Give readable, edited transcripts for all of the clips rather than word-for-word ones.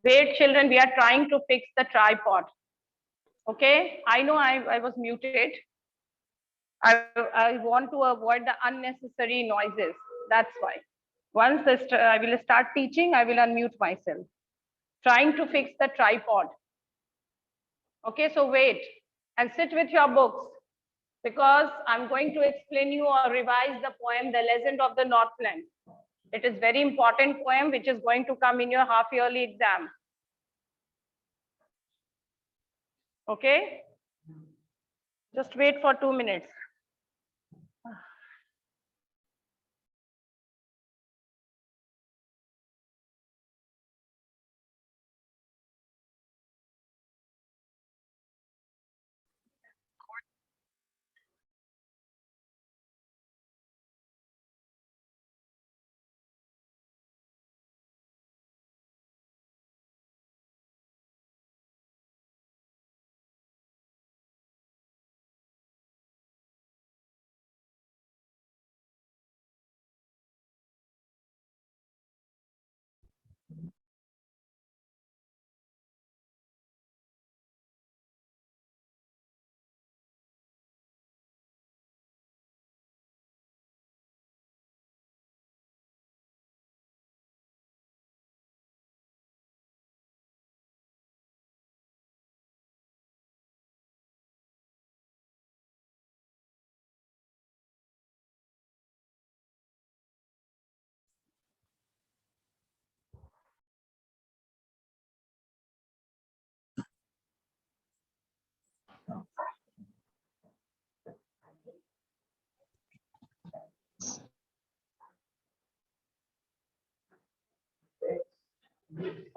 Wait, children, we are trying to fix the tripod. Okay, I know I was muted. I want to avoid the unnecessary noises. That's why. Once I will start teaching, I will unmute myself. Trying to fix the tripod. Okay, so wait and sit with your books because I'm going to explain you or revise the poem, The Legend of the Northland. It is very important poem which is going to come in your half-yearly exam. Okay, just wait for 2 minutes.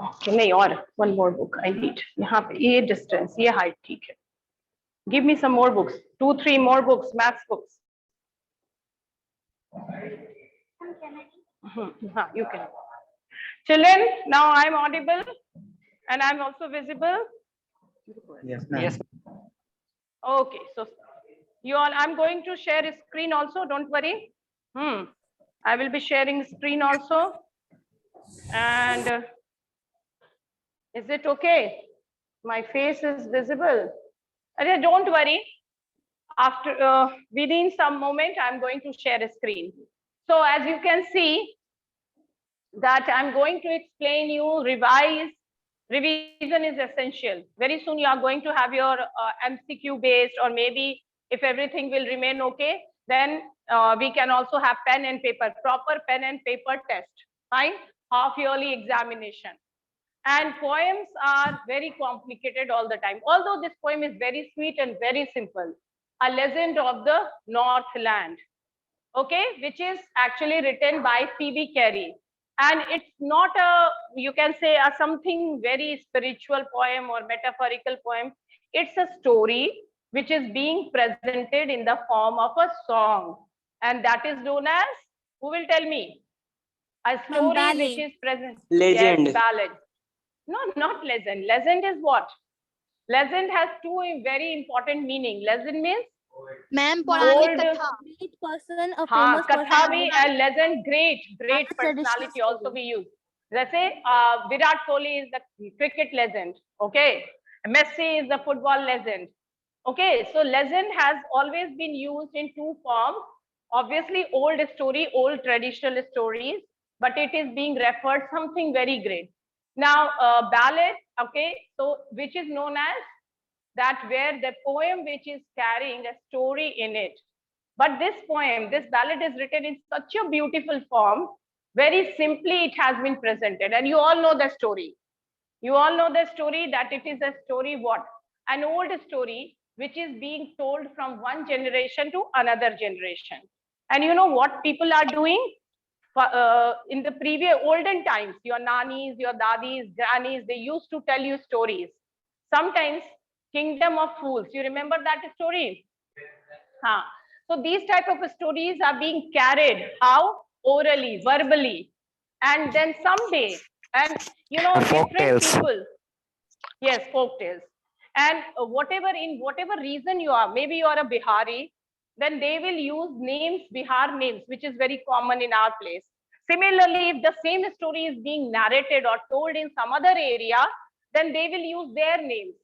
Okay, नहीं और one more book I need. यहाँ पे ये distance, ये height ठीक है. Give me some more books. 2-3 more books, maths books. You can. Children, now I'm audible and I'm also visible. Yes, ma'am. Yes. Okay, so you all, I'm going to share a screen also. Don't worry. I will be sharing screen also. And is it okay? My face is visible. Okay, don't worry. After within some moment, I'm going to share a screen. So as you can see that I'm going to explain you revise. Revision is essential. Very soon you are going to have your MCQ based, or maybe if everything will remain okay, then we can also have pen and paper, proper pen and paper test, fine, half yearly examination. And poems are very complicated all the time. Although this poem is very sweet and very simple, A Legend of the Northland, okay, which is actually written by P.B. Carey. And it's not a, you can say, a something very spiritual poem or metaphorical poem. It's a story which is being presented in the form of a song. And that is known as, who will tell me? A story which is present. Legend. Yes, ballad. No, not legend. Legend is what? Legend has two very important meaning. Legend means Ma'am, old, great person, a हाँ, famous कथा person. भी and legend, great Traditional personality also story. we use. जैसे Virat Kohli is the cricket legend, okay? Messi is the football legend, okay? So legend has always been used in two forms. Obviously, old story, old traditional stories, but it is being referred something very great. Now, ballad, okay? So which is known as that where the poem which is carrying a story in it. But this poem, this ballad is written in such a beautiful form, very simply it has been presented. And you all know the story. You all know the story that it is a story what? An old story which is being told from one generation to another generation. And you know what people are doing? In the previous olden times, your nannies, your dadis, grannies, they used to tell you stories. Sometimes Kingdom of Fools. You remember that story? Huh. So these type of stories are being carried how? Orally, verbally. And then someday, and you know, Folk different tales. people. Yes, folk tales. And whatever in whatever region you are, maybe you are a Bihari, then they will use names, Bihar names, which is very common in our place. Similarly, if the same story is being narrated or told in some other area, then they will use their names.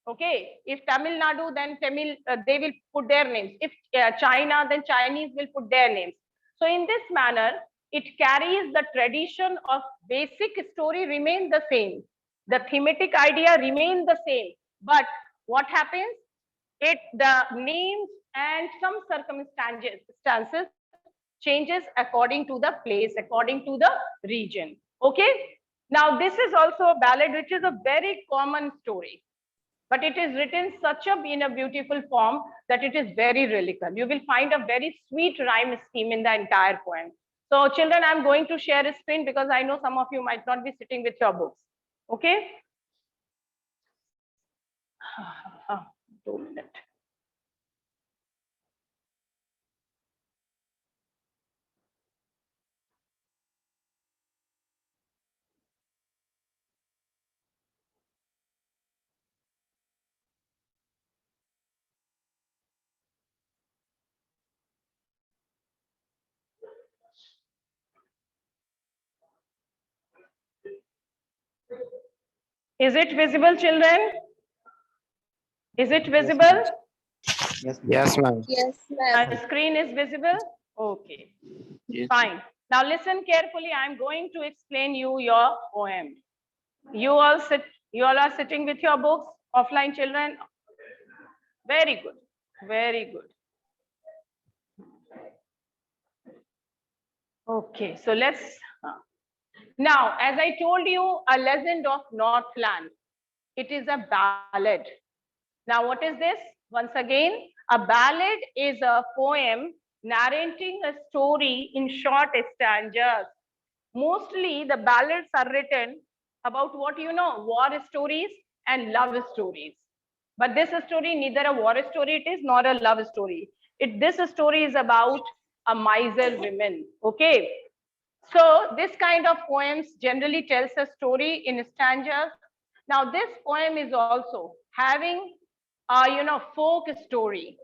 Okay, if Tamil Nadu, then Tamil, they will put their names. If China, then Chinese will put their names. So in this manner, it carries the tradition of basic story remain the same. The thematic idea remain the same. But what happens? The names and some circumstances changes according to the place, according to the region. Okay. Now this is also a ballad, which is a very common story, but it is written in a beautiful form that it is very relical. You will find a very sweet rhyme scheme in the entire poem. So children, I'm going to share a screen because I know some of you might not be sitting with your books. Okay. 2 minutes. Is it visible, children? Is it visible? Yes, ma'am. Yes, My ma'am. screen is visible? Okay, Yes. fine. Now listen carefully. I'm going to explain you your poem. You all are sitting with your books, offline children. Very good, very good. Okay, so let's, now, as I told you, A Legend of Northland. It is a ballad. Now, what is this? Once again, a ballad is a poem narrating a story in short stanzas. Mostly the ballads are written about what you know, war stories and love stories. But this story, neither a war story it is, nor a love story. This story is about a miser woman. Okay. So this kind of poems generally tells a story in stanzas. Now this poem is also having a folk story,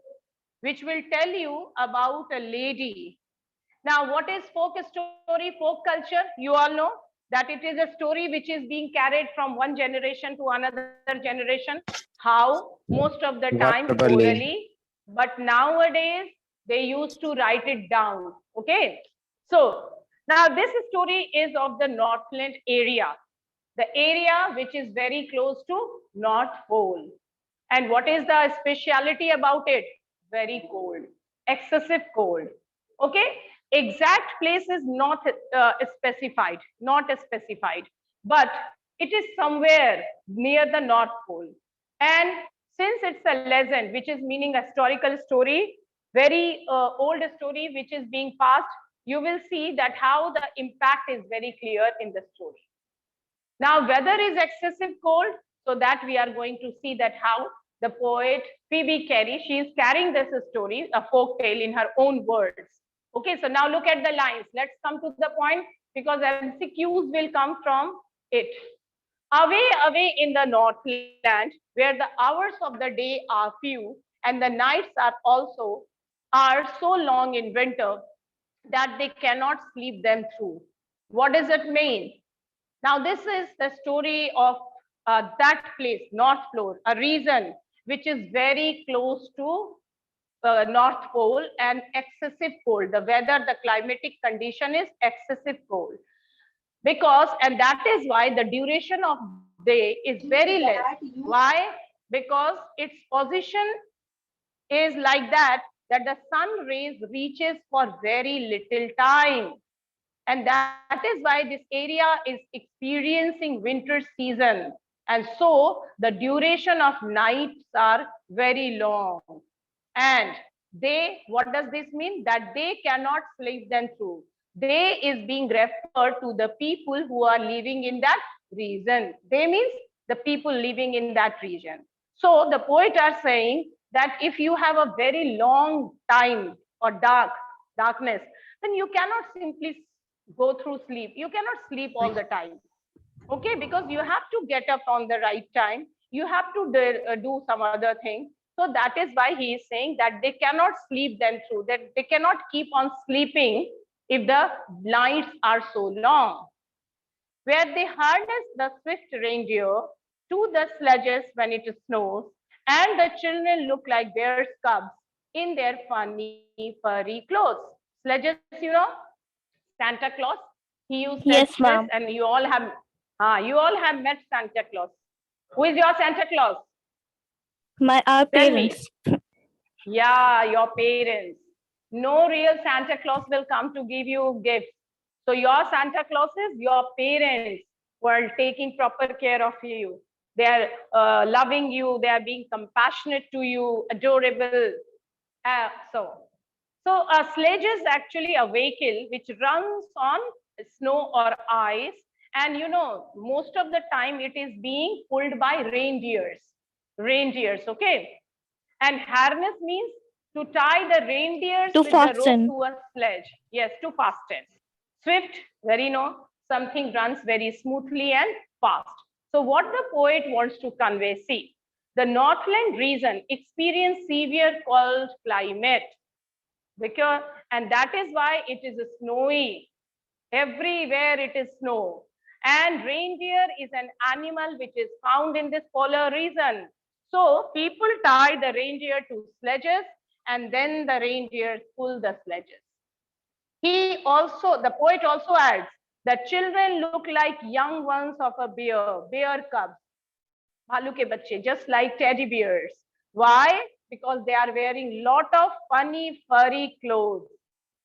which will tell you about a lady. Now what is folk story, folk culture? You all know that it is a story which is being carried from one generation to another generation. How? Most of the time Verbally. orally, but nowadays they used to write it down. Okay, so now this story is of the Northland area, the area which is very close to North Pole. And what is the speciality about it? Very cold, excessive cold. Okay, exact place is not specified, but it is somewhere near the North Pole. And since it's a legend, which is meaning a historical story, very old story which is being passed, you will see that how the impact is very clear in the story. Now, weather is excessive cold, so that we are going to see that how the poet Phoebe Carey, she is carrying this story, a folk tale in her own words. Okay, so now look at the lines. Let's come to the point because MCQs will come from it. Away, away in the Northland, where the hours of the day are few and the nights are so long in winter that they cannot sleep them through. What does it mean? Now, this is the story of that place, North Pole, a region which is very close to North Pole and excessive cold. The weather, the climatic condition is excessive cold. Because, and that is why the duration of day is very less. Why? Because its position is like that the sun rays reaches for very little time. And that is why this area is experiencing winter season. And so the duration of nights are very long. And what does this mean? That they cannot sleep them through. They is being referred to the people who are living in that region. They means the people living in that region. So the poet are saying that if you have a very long time or darkness, then you cannot simply go through sleep. You cannot sleep all the time. Okay, because you have to get up on the right time. You have to do some other thing. So that is why he is saying that they cannot sleep them through, that they cannot keep on sleeping if the nights are so long. Where they harness the swift reindeer to the sledges when it snows, and the children look like bears' cubs in their funny furry clothes. Sledges, you know, Santa Claus. He used Yes, sledges, ma'am. and you all have met Santa Claus. Who is your Santa Claus? Our Tell me. parents. Yeah, your parents. No real Santa Claus will come to give you gifts. So your Santa Claus is your parents who are taking proper care of you. They are loving you. They are being compassionate to you, adorable. So a sledge is actually a vehicle which runs on snow or ice. And you know, most of the time it is being pulled by reindeers. Okay? And harness means to tie the reindeers To with the rope fasten. to a sledge. Yes, to fasten. Swift, something runs very smoothly and fast. So what the poet wants to convey, see, the Northland region experience severe cold climate. And that is why it is snowy. Everywhere it is snow. And reindeer is an animal which is found in this polar region. So people tie the reindeer to sledges and then the reindeers pull the sledges. The poet also adds, the children look like young ones of a bear cubs. Bhalu ke bacche, just like teddy bears. Why? Because they are wearing lot of funny furry clothes.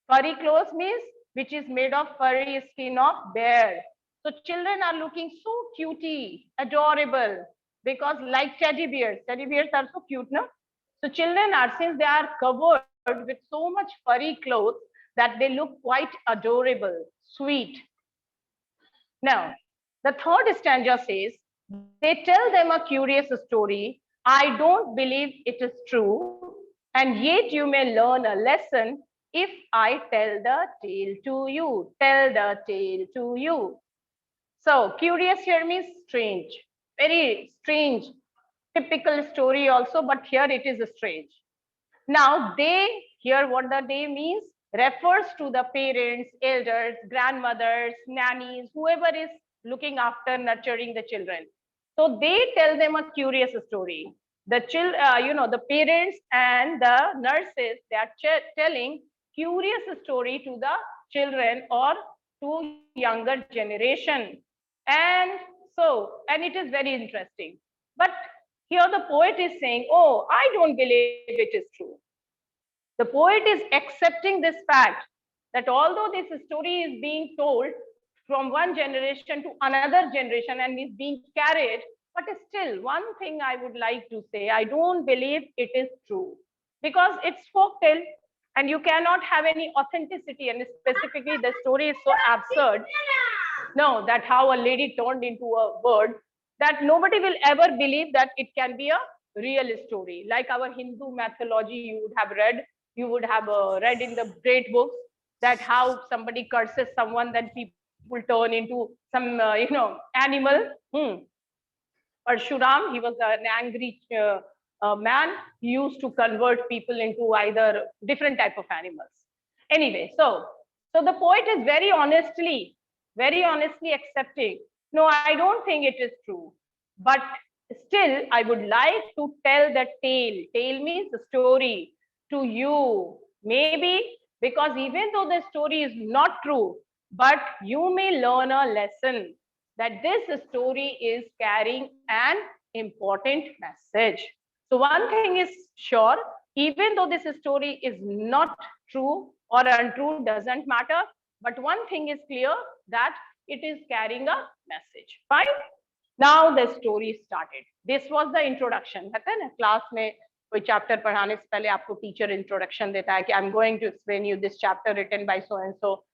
Furry clothes means which is made of furry skin of bear. So children are looking so cutie, adorable, because like teddy bears are so cute, no? So children are, since they are covered with so much furry clothes, that they look quite adorable, sweet. Now, the third stanza says, they tell them a curious story. I don't believe it is true, and yet you may learn a lesson if I tell the tale to you. Tell the tale to you. So, curious here means strange, very strange, typical story also, but here it is strange. Now, here what the day means, refers to the parents, elders, grandmothers, nannies, whoever is looking after nurturing the children. So they tell them a curious story. The the parents and the nurses, they are telling curious story to the children or to younger generation. And and it is very interesting. But here the poet is saying, oh, I don't believe it is true. The poet is accepting this fact that although this story is being told from one generation to another generation and is being carried, but still one thing I would like to say, I don't believe it is true, because it's folktale and you cannot have any authenticity, and specifically the story is so absurd. No, that how a lady turned into a bird, that nobody will ever believe that it can be a real story. Like our Hindu mythology, you would have read in the great books that how somebody curses someone, then people turn into some animal. Parshuram, he was an angry man. He used to convert people into either different type of animals. Anyway, so the poet is very honestly accepting, no, I don't think it is true, but still I would like to tell the tale. Tale means the story to you, maybe because even though the story is not true, but you may learn a lesson that this story is carrying an important message. So one thing is sure, even though this story is not true or untrue, doesn't matter, but one thing is clear, that it is carrying a message. Fine. Now the story started. This was the introduction. कहते हैं ना class में कोई chapter पढ़ाने से पहले आपको teacher introduction देता है कि I am going to explain you this chapter written by so and so.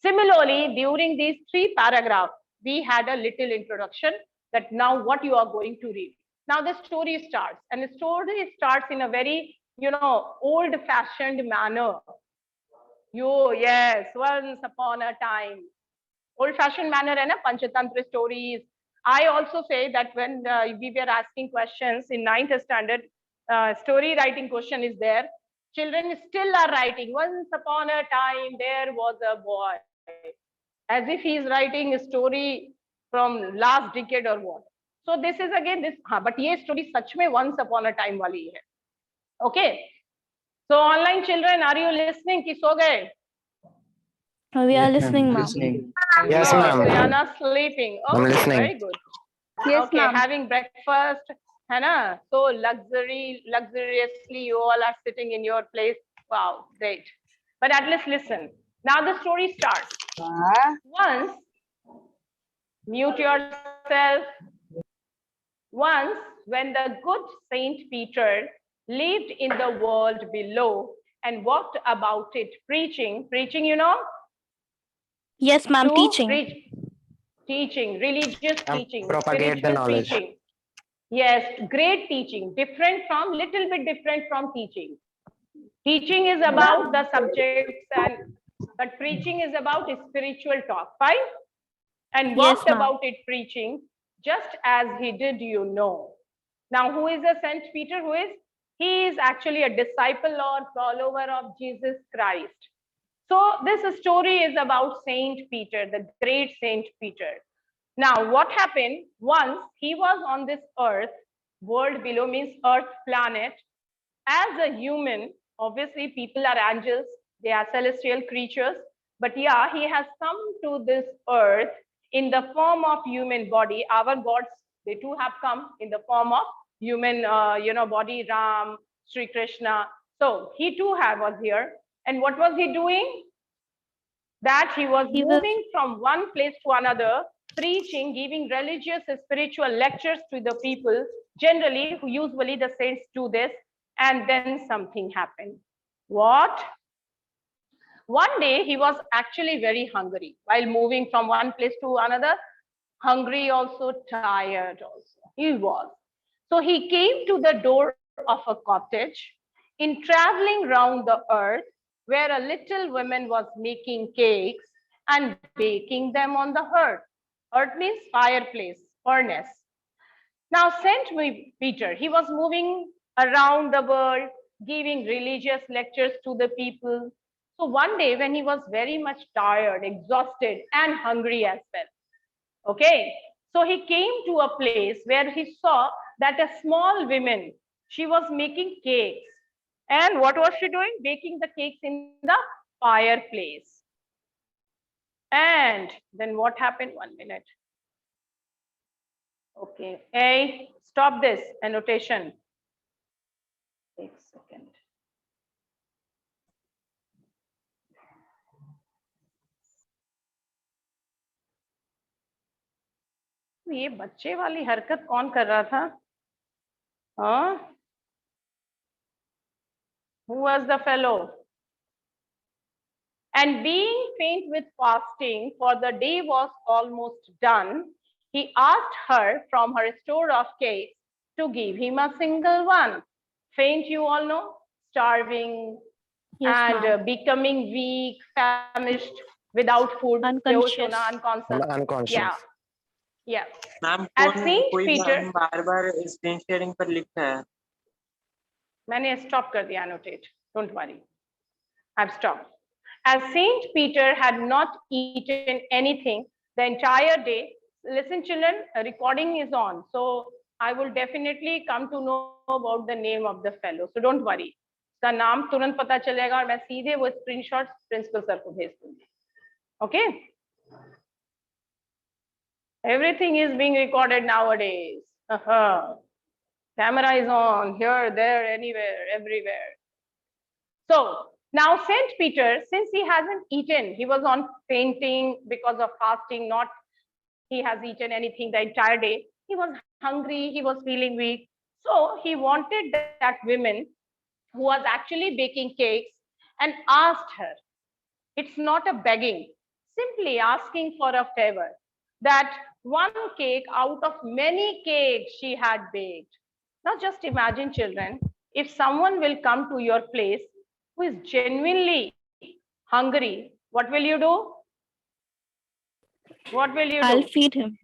Similarly, during these 3 paragraphs, we had a little introduction that now what you are going to read. Now the story starts, and the story starts in a very, old-fashioned manner. Yes, once upon a time. Old-fashioned manner है ना, Panchatantra stories. I also say that when we were asking questions in 9th standard, story writing question is there. Children still are writing, once upon a time there was a boy, as if he is writing a story from last decade or what. So this is again this, but ये story सच में once upon a time वाली है. Okay. So online children, are you listening? कि सो गए? We are listening, ma'am. Listening. Yes, Oh, ma'am. so you're not sleeping. I'm Okay, listening. very good. Yes, Okay, ma'am. having breakfast, है ना? So luxuriously you all are sitting in your place. Wow, great. But at least listen. Now the story starts. Once, mute yourself. Once, when the good Saint Peter lived in the world below and walked about it preaching, you know? Yes, ma'am. To Teaching. Teaching, religious And teaching, propagate the spiritual knowledge. teaching. Yes, great teaching, little bit different from teaching. Teaching is about the subjects, but preaching is about spiritual talk, fine? And walked Yes, ma'am. about it preaching, just as he did, Now, who is a Saint Peter? He is actually a disciple or follower of Jesus Christ. So this story is about Saint Peter, the great Saint Peter. Now, what happened once he was on this earth, world below means earth planet, as a human. Obviously, people are angels, they are celestial creatures, but yeah, he has come to this earth in the form of human body. Our gods, they too have come in the form of human, body, Ram, Sri Krishna. So he too was here. And what was he doing? That he was moving from one place to another, preaching, giving religious and spiritual lectures to the people. Generally, usually the saints do this, and then something happened. What? One day he was actually very hungry while moving from one place to another. Hungry also, tired also. He was. So he came to the door of a cottage. In traveling round the earth, where a little woman was making cakes and baking them on the hearth. Hearth means fireplace, furnace. Now, Saint Peter, he was moving around the world, giving religious lectures to the people. So one day when he was very much tired, exhausted, and hungry as well, okay, so he came to a place where he saw that a small woman, she was making cakes. And what was she doing? Baking the cakes in the fireplace. And then what happened? 1 minute. Okay, hey, stop this annotation. Take a second. ये बच्चे वाली हरकत कौन कर रहा था? हाँ? Who was the fellow? And being faint with fasting, for the day was almost done, he asked her from her store of cakes to give him a single one. Faint, you all know, starving, Yes, and ma'am. becoming weak, famished, without food, Unconscious. unconscious. Unconscious. Yeah, yeah. Ma'am As Saint कोई Peter, ma'am बार-बार screen sharing पर लिखता है। मैंने stop कर दिया annotate. Don't worry, I've stopped. As Saint Peter had not eaten anything the entire day. Listen, children, a recording is on, so I will definitely come to know about the name of the fellow. So don't worry. उसका नाम तुरंत पता चलेगा और मैं सीधे वो screenshot principal sir को भेज दूंगी. Okay? Everything is being recorded nowadays. Camera is on here, there, anywhere, everywhere. So now Saint Peter, since he hasn't eaten, he was on fainting because of fasting, not he has eaten anything the entire day. He was hungry, he was feeling weak. So he wanted that woman who was actually baking cakes and asked her. It's not a begging, simply asking for a favor, that one cake out of many cakes she had baked. Now just imagine, children, if someone will come to your place who is genuinely hungry, what will you do? What will you I'll do? feed him.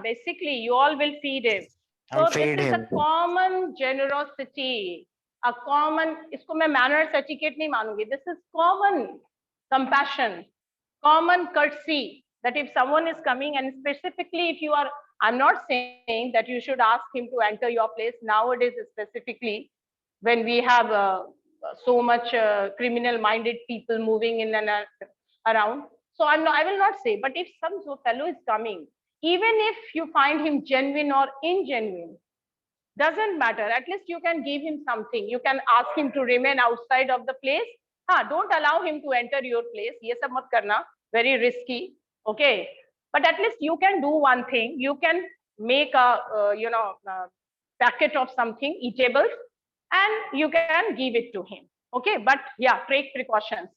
Basically, you all will feed him. So I'll this feed is a him. common generosity, a common, इसको मैं manners etiquette नहीं मानूंगी. This is common compassion, common courtesy, that if someone is coming, and specifically if you are, I'm not saying that you should ask him to enter your place nowadays, specifically when we have so much criminal minded people moving in and around. So I will not say, but if some fellow is coming, even if you find him genuine or ingenuine, doesn't matter. At least you can give him something. You can ask him to remain outside of the place. Don't allow him to enter your place. Ye sab mat karna. Very risky. Okay. But at least you can do one thing. You can make a packet of something eatables, and you can give it to him. Okay. But yeah, take precautions,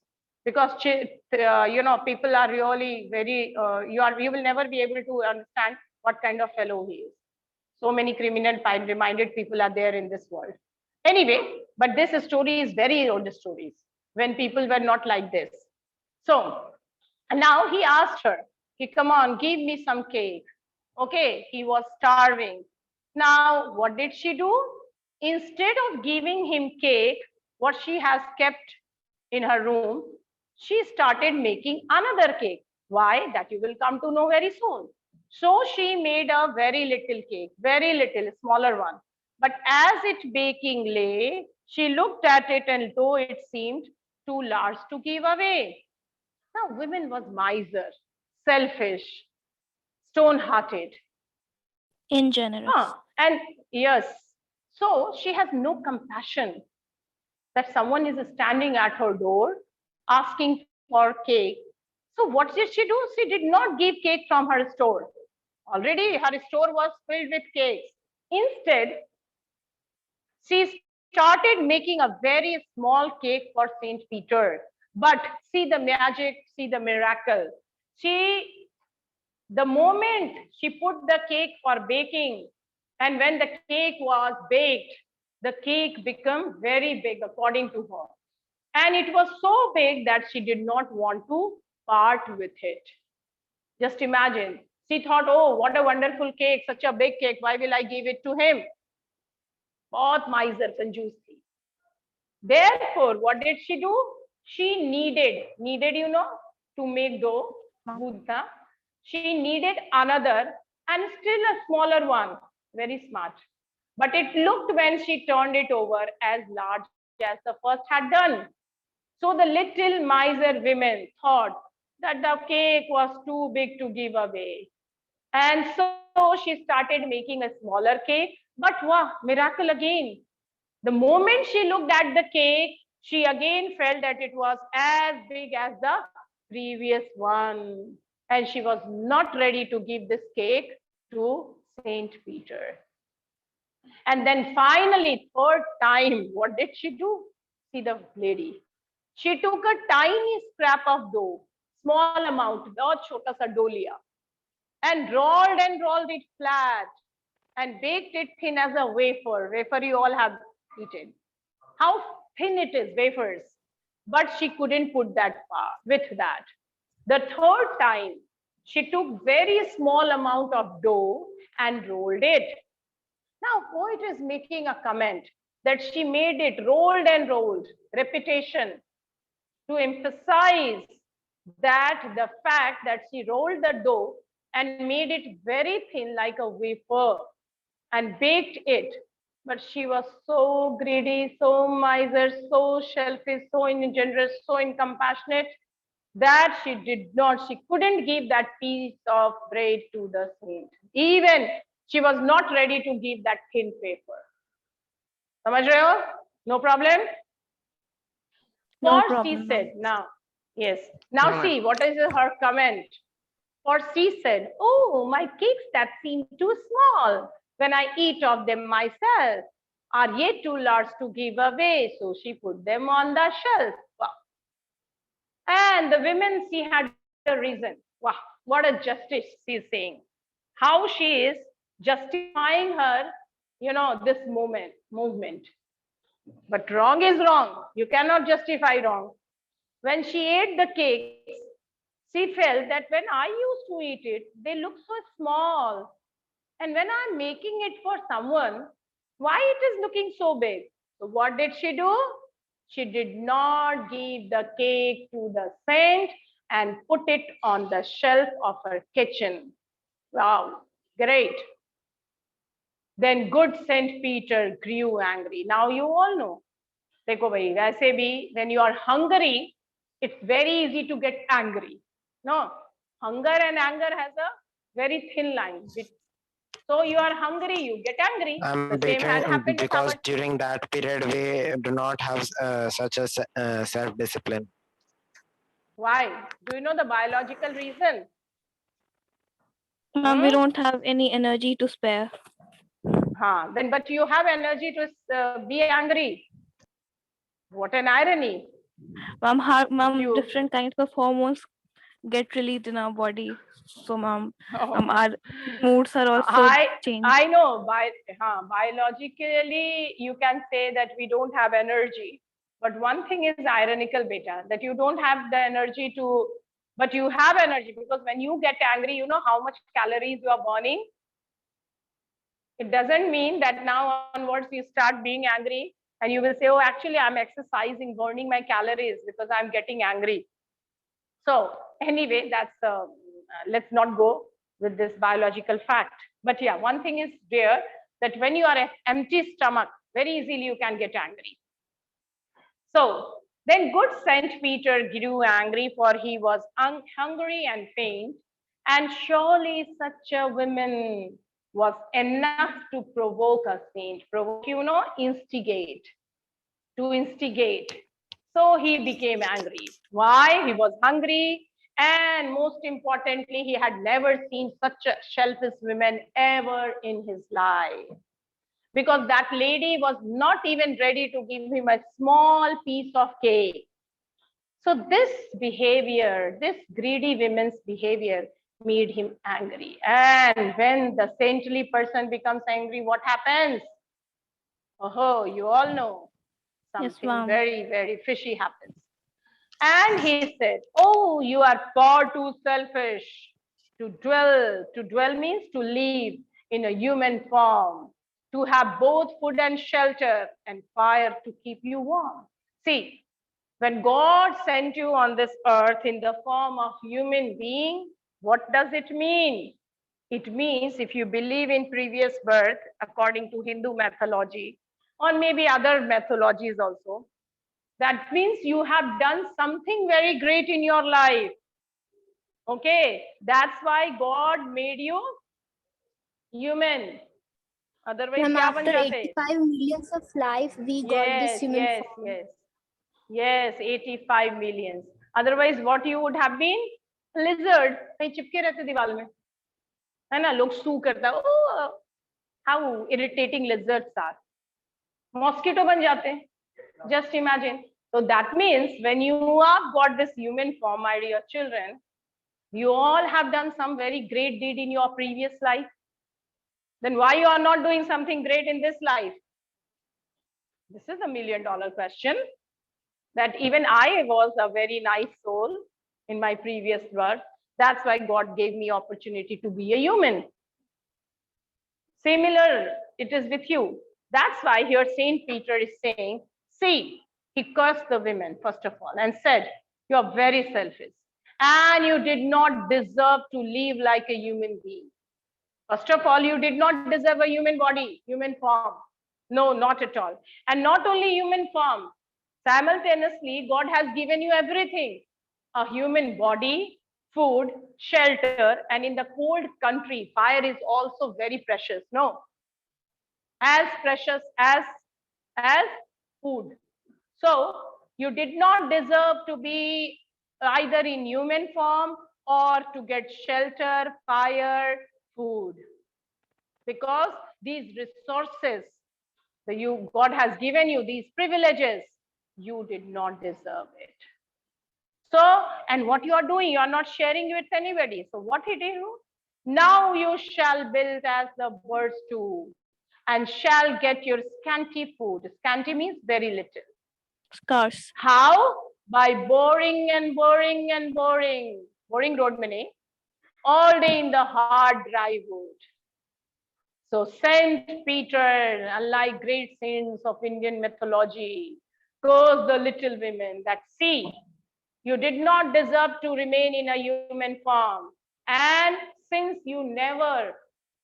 because people are really very you will never be able to understand what kind of fellow he is. So many criminal minded people are there in this world. Anyway, but this story is very old stories when people were not like this. So now he asked her, come on, give me some cake. Okay, he was starving. Now what did she do? Instead of giving him cake, what she has kept in her room, she started making another cake. Why? That you will come to know very soon. So she made a very little cake, very little, smaller one. But as it baking lay, she looked at it, and though it seemed too large to give away. Now women was miser, selfish, stone-hearted. Ingenerous. And yes, so she has no compassion that someone is standing at her door asking for cake. So what did she do? She did not give cake from her store. Already her store was filled with cakes. Instead, she started making a very small cake for Saint Peter. But see the magic, see the miracle. The moment she put the cake for baking, and when the cake was baked, the cake became very big according to her. And it was so big that she did not want to part with it. Just imagine. She thought, oh, what a wonderful cake, such a big cake. Why will I give it to him? बहुत miser कंजूस थी. Therefore, what did she do? She kneaded, you know, to make dough, gunda. She needed another and still a smaller one. Very smart. But it looked when she turned it over as large as the first had done. So the little miser women thought that the cake was too big to give away. And so she started making a smaller cake. But wow, miracle again. The moment she looked at the cake, she again felt that it was as big as the previous one. And she was not ready to give this cake to Saint Peter. And then finally, third time, what did she do? See the lady. She took a tiny scrap of dough, small amount, bahut chota sa dough liya, and rolled it flat and baked it thin as a wafer. Wafer you all have eaten. How thin it is, wafers. But she couldn't put that far with that. The third time, she took very small amount of dough and rolled it. Now, poet is making a comment that she made it rolled and rolled, repetition, to emphasize that the fact that she rolled the dough and made it very thin like a wafer and baked it. But she was so greedy, so miser, so selfish, so ingenuous, so incompassionate that she couldn't give that piece of bread to the saint. Even she was not ready to give that thin wafer. Samajh rahe ho? No problem? No For problem, she said, now, yes. Now No, see, what is her comment? For she said, oh, my cakes that seem too small when I eat of them myself are yet too large to give away. So she put them on the shelf. Wow. And the women, she had a reason. Wow, what a justice she is saying. How she is justifying her, this movement. But wrong is wrong. You cannot justify wrong. When she ate the cakes, she felt that when I used to eat it, they look so small. And when I'm making it for someone, why it is looking so big? So what did she do? She did not give the cake to the saint and put it on the shelf of her kitchen. Wow, great. Then good Saint Peter grew angry. Now you all know. देखो भाई वैसे भी when you are hungry, it's very easy to get angry. No, hunger and anger has a very thin line. So you are hungry, you get angry. The same had happened because during that period we do not have such a self-discipline. Why? Do you know the biological reason? Ma'am, we don't have any energy to spare. Then, but you have energy to be angry. What an irony. Ma'am, different kinds of hormones get released in our body. So, ma'am, our moods are also changed. I know. Biologically, you can say that we don't have energy. But one thing is ironical, beta, that you don't have the energy to, but you have energy, because when you get angry, you know how much calories you are burning. It doesn't mean that now onwards you start being angry and you will say, oh, actually, I'm exercising, burning my calories because I'm getting angry. So anyway, that's let's not go with this biological fact. But yeah, one thing is there, that when you are an empty stomach, very easily you can get angry. So then good Saint Peter grew angry, for he was hungry and faint, and surely such a woman was enough to provoke a saint. Provoke, instigate. To instigate. So he became angry. Why? He was hungry, and most importantly, he had never seen such a selfish woman ever in his life. Because that lady was not even ready to give him a small piece of cake. So this behavior, this greedy woman's behavior, made him angry. And when the saintly person becomes angry, what happens? Oh, you all know. Something very, very fishy happens. And he said, oh, you are far too selfish to dwell. To dwell means to live in a human form, to have both food and shelter and fire to keep you warm. See, when God sent you on this earth in the form of human being, what does it mean? It means if you believe in previous birth, according to Hindu mythology, or maybe other mythologies also, that means you have done something very great in your life. Okay, that's why God made you human. Otherwise, Ma'am, क्या बन after जाते? 85 millions of life, we got this human form. Yes, 85 millions. Otherwise, what you would have been? Lizard. कहीं चिपके रहते दीवार में, है ना? लोग सू करता है. Oh, how irritating lizards are. Mosquito बन जाते. Just imagine. So that means when you have got this human form, my dear children, you all have done some very great deed in your previous life. Then why you are not doing something great in this life? This is a $1 million question. That even I was a very nice soul in my previous birth. That's why God gave me opportunity to be a human. Similar, it is with you. That's why here Saint Peter is saying, see, he cursed the women, first of all, and said, you are very selfish. And you did not deserve to live like a human being. First of all, you did not deserve a human body, human form. No, not at all. And not only human form, simultaneously, God has given you everything. A human body, food, shelter, and in the cold country, fire is also very precious, no? As precious as food. So you did not deserve to be either in human form or to get shelter, fire, food. Because these resources, God has given you these privileges, you did not deserve it. So, and what you are doing, you are not sharing with anybody. So what he did? Now you shall build as the birds do, and shall get your scanty food. Scanty means very little. Scarce. How? By boring and boring and boring. Boring road mein nahi, all day in the hard dry wood. So Saint Peter, unlike great saints of Indian mythology, cursed the little women that, see, you did not deserve to remain in a human form. And since you never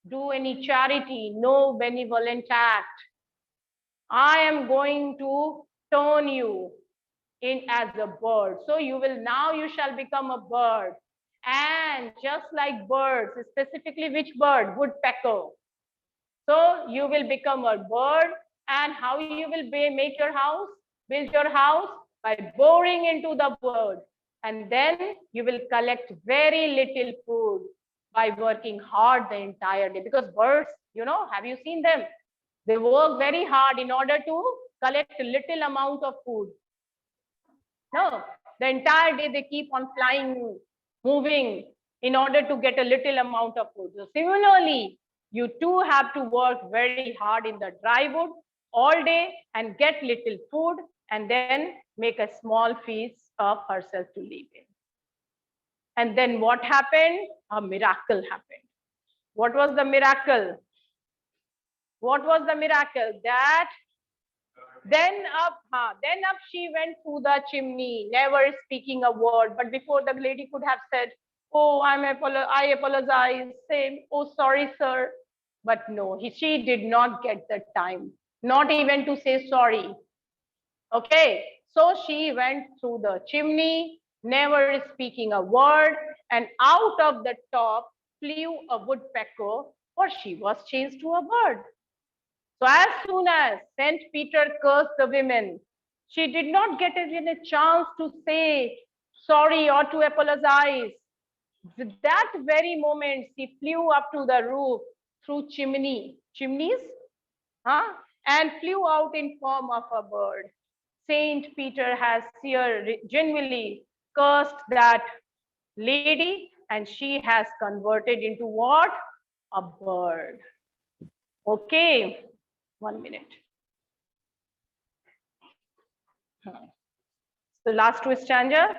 do any charity, no benevolent act, I am going to turn you in as a bird. So you shall become a bird. And just like birds, specifically which bird? Woodpecker. So you will become a bird. And how you will make your house? Build your house by boring into the wood. And then you will collect very little food by working hard the entire day. Because birds, have you seen them? They work very hard in order to collect a little amount of food. No, the entire day they keep on flying, moving in order to get a little amount of food. So similarly, you too have to work very hard in the dry wood all day and get little food and then make a small feast of herself to live in. And then what happened? A miracle happened. What was the miracle? What was the miracle? That then up she went through the chimney, never speaking a word. But before, the lady could have said, oh, I apologize, say, oh, sorry, sir. But no, she did not get the time, not even to say sorry. Okay, so she went through the chimney, never speaking a word, and out of the top flew a woodpecker, or she was changed to a bird. So as soon as Saint Peter cursed the women, she did not get even a chance to say sorry or to apologize. With that very moment, she flew up to the roof through chimneys, and flew out in form of a bird. Saint Peter has here genuinely cursed that lady, and she has converted into what? A bird. Okay, 1 minute. The last two stanza.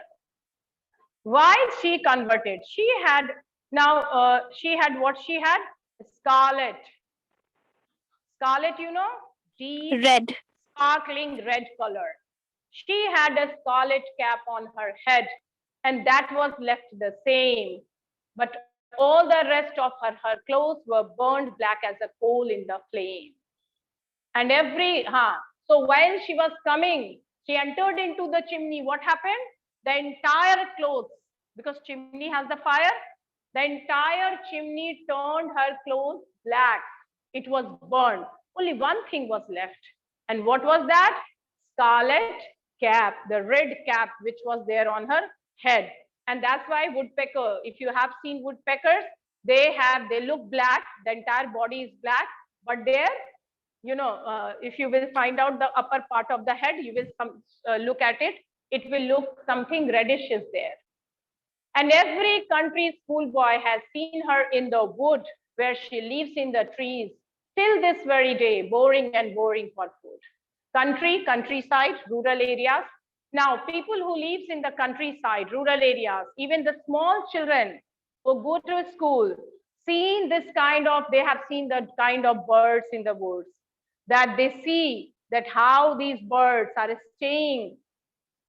Why she converted? She had what she had? Scarlet. Scarlet, Red. Sparkling red color. She had a scarlet cap on her head, and that was left the same. But all the rest of her clothes were burned black as a coal in the flame. And so while she was coming, she entered into the chimney. What happened? The entire clothes, because chimney has the fire, the entire chimney turned her clothes black. It was burned. Only one thing was left. And what was that? Scarlet cap, the red cap which was there on her head. And that's why woodpecker, if you have seen woodpeckers, they look black, the entire body is black, but if you will find out the upper part of the head, you will look at it, it will look something reddish is there. And every country schoolboy has seen her in the wood where she lives in the trees till this very day, boring and boring for food. Countryside, rural areas. Now, people who lives in the countryside, rural areas, even the small children who go to school, they have seen the kind of birds in the woods, that they see that how these birds are staying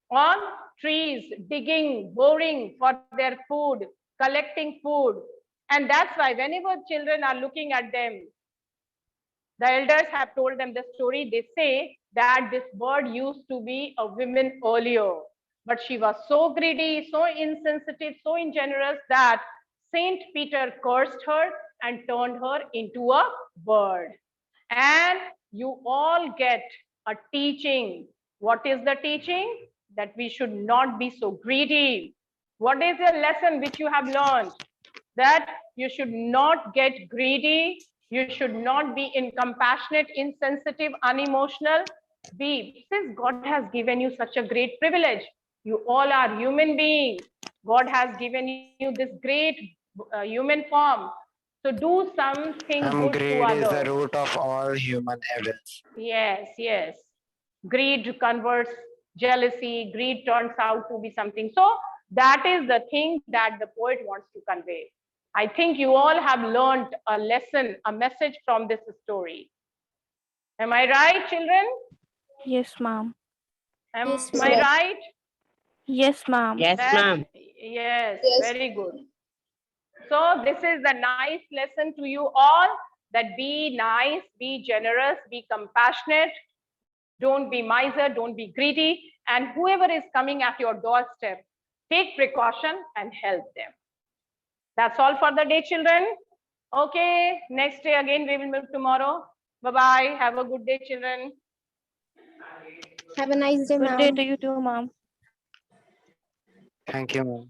on trees, digging, boring for their food, collecting food. And that's why whenever children are looking at them, the elders have told them the story. They say that this bird used to be a woman earlier, but she was so greedy, so insensitive, so ingenuous that Saint Peter cursed her and turned her into a bird. And you all get a teaching. What is the teaching? That we should not be so greedy. What is the lesson which you have learned? That you should not get greedy. You should not be incompassionate, insensitive, unemotional. Since God has given you such a great privilege, you all are human beings. God has given you this great human form. So do something good to Greed others. is the root of all human evils. Yes, yes. Greed converts jealousy. Greed turns out to be something. So that is the thing that the poet wants to convey. I think you all have learned a lesson, a message from this story. Am I right, children? Yes, ma'am. Am Yes, I ma'am. right? Yes, ma'am. Yes, ma'am. Yes, Yes. very good. So this is the nice lesson to you all, that be nice, be generous, be compassionate. Don't be miser, don't be greedy. And whoever is coming at your doorstep, take precaution and help them. That's all for the day, children. Okay, next day again, we will meet tomorrow. Bye-bye. Have a good day, children. Have a nice day, Good day ma'am. to you too, ma'am. Thank you, ma'am.